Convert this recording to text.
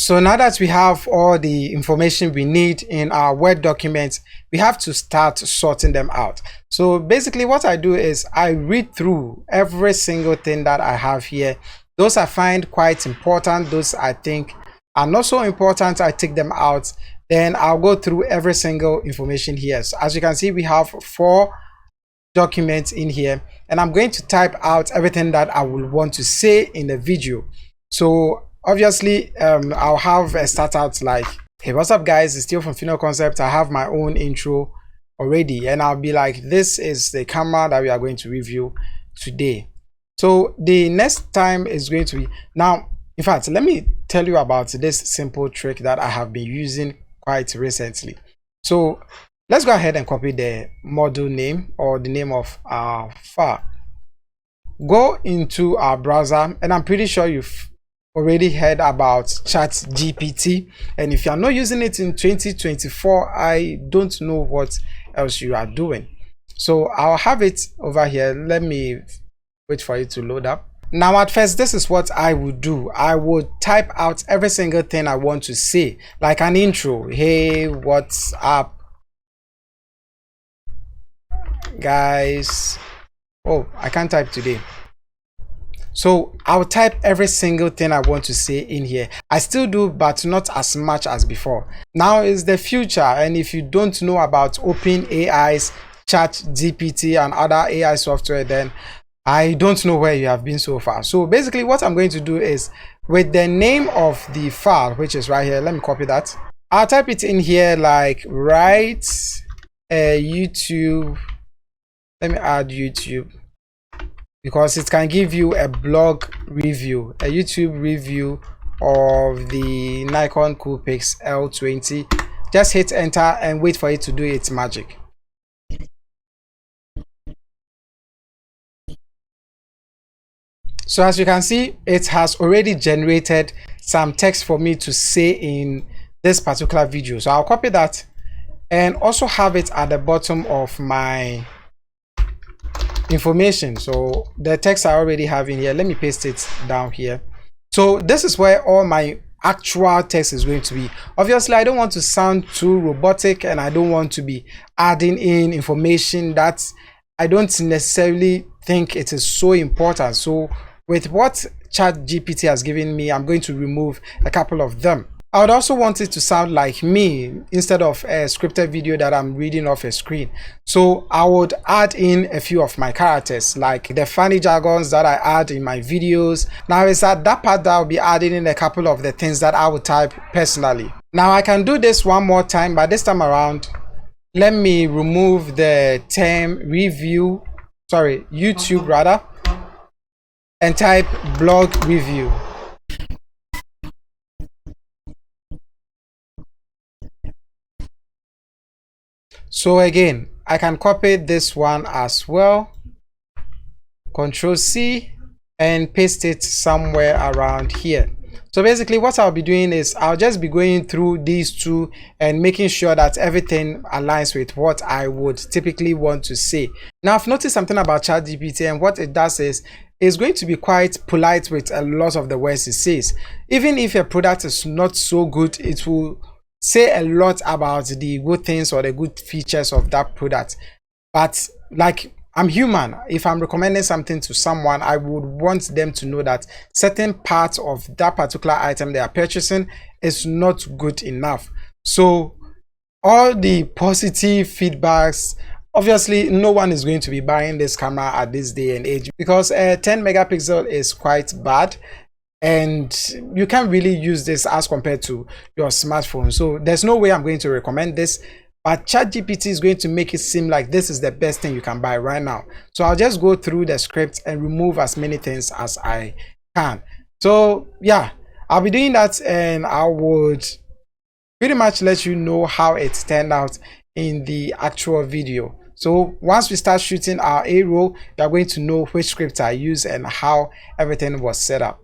So now that we have all the information we need in our Word document, we have to start sorting them out. So basically what I do is I read through every single thing that I have here. Those I find quite important, those I think are not so important, I take them out. Then I'll go through every single information here. So as you can see, we have 4 documents in here, and I'm going to type out everything that I will want to say in the video. So obviously I'll have a start out like, hey, what's up guys, it's still from Fino Concept. I have my own intro already, and I'll be like, this is the camera that we are going to review today. So the next time is going to be now. In fact, let me tell you about this simple trick that I have been using quite recently. So let's go ahead and copy the model name or the name of our file. Go into our browser, and I'm pretty sure you've already heard about ChatGPT, and if you are not using it in 2024, I don't know what else you are doing. So I'll have it over here. Let me wait for it to load up. Now at first, this is what I would do. I would type out every single thing I want to say, like an intro. Hey, what's up guys? Oh, I can't type today. So I'll type every single thing I want to say in here. I still do, but not as much as before. Now is the future, and if you don't know about OpenAI's ChatGPT and other AI software, then I don't know where you have been so far. So basically what I'm going to do is, with the name of the file, which is right here, let me copy that. I'll type it in here like write a YouTube. Let me add YouTube, because it can give you a blog review, a YouTube review of the Nikon Coolpix L20. Just hit enter and wait for it to do its magic. So as you can see, it has already generated some text for me to say in this particular video. So I'll copy that and also have it at the bottom of my information. So the text I already have in here, let me paste it down here. So this is where all my actual text is going to be. Obviously I don't want to sound too robotic, and I don't want to be adding in information that I don't necessarily think it is so important. So with what ChatGPT has given me, I'm going to remove a couple of them. I would also want it to sound like me instead of a scripted video that I'm reading off a screen. So I would add in a few of my characters, like the funny jargons that I add in my videos. Now is that part that I'll be adding in a couple of the things that I would type personally. Now I can do this one more time, but this time around, let me remove the term YouTube rather, and type blog review. So again, I can copy this one as well, Control C, and paste it somewhere around here. So basically what I'll be doing is I'll just be going through these two and making sure that everything aligns with what I would typically want to say. Now I've noticed something about ChatGPT, and what it does is it's going to be quite polite with a lot of the words it says. Even if a product is not so good, it will say a lot about the good things or the good features of that product. But like, I'm human. If I'm recommending something to someone, I would want them to know that certain parts of that particular item they are purchasing is not good enough. So all the positive feedbacks, obviously no one is going to be buying this camera at this day and age, because a 10 megapixel is quite bad, and you can't really use this as compared to your smartphone. So there's no way I'm going to recommend this, but ChatGPT is going to make it seem like this is the best thing you can buy right now. So I'll just go through the script and remove as many things as I can. So yeah, I'll be doing that, and I would pretty much let you know how it turned out in the actual video. So once we start shooting our A-roll, you're going to know which script I use and how everything was set up.